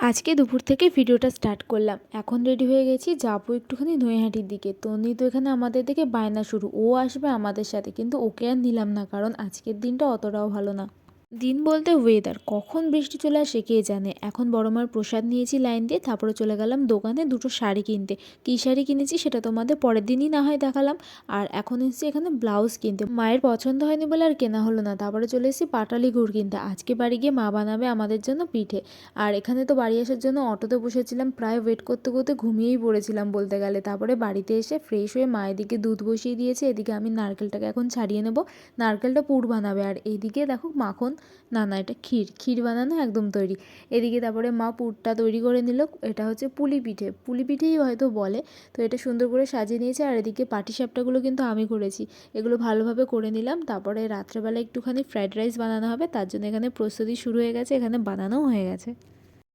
আজকে দুপুর থেকে ভিডিওটা স্টার্ট করলাম। এখন রেডি হয়ে গেছি, যাবো একটুখানি নৈহাটির দিকে। তন্নি তো এখানে আমাদের দিকে বায়না শুরু, ও আসবে আমাদের সাথে, কিন্তু ওকে আর নিলাম না, কারণ আজকের দিনটা অতটাও ভালো না। দিন বলতে ওয়েদার, কখন বৃষ্টি চলে আসে কে জানে। এখন বড় মার প্রসাদ নিয়েছি লাইন দিয়ে, তারপরে চলে গেলাম দোকানে দুটো শাড়ি কিনতে। কী শাড়ি কিনেছি সেটা তোমাদের পরের দিনই না হয় দেখালাম। আর এখন এসেছি এখানে ব্লাউজ কিনতে, মায়ের পছন্দ হয়নি বলে আর কেনা হলো না। তারপরে চলে এসেছি পাটালি গুড় কিনতে, আজকে বাড়ি গিয়ে মা বানাবে আমাদের জন্য পিঠে। আর এখানে তো বাড়ি আসার জন্য অটোতে বসেছিলাম, প্রায় ওয়েট করতে করতে ঘুমিয়েই পড়েছিলাম বলতে গেলে। তারপরে বাড়িতে এসে ফ্রেশ হয়ে মা এদিকে দুধ বসিয়ে দিয়েছে, এদিকে আমি নারকেলটাকে এখন ছাড়িয়ে নেব, নারকেলটা পুর বানাবে। আর এইদিকে দেখো মাখন, না না এটা ক্ষীর বানানো একদম তৈরি। এদিকে তারপরে মা পুরটা তৈরি করে নিল, এটা হচ্ছে পুলি পিঠে, পুলি পিঠেই হয়তো বলে। তো এটা সুন্দর করে সাজিয়ে নিয়েছে। আর এদিকে পাটিসাপটাগুলো কিন্তু আমি করেছি, এগুলো ভালোভাবে করে নিলাম। তারপরে রাত্রেবেলা একটুখানি ফ্রাইড রাইস বানানো হবে, তার জন্য এখানে প্রস্তুতি শুরু হয়ে গেছে, এখানে বানানোও হয়ে গেছে।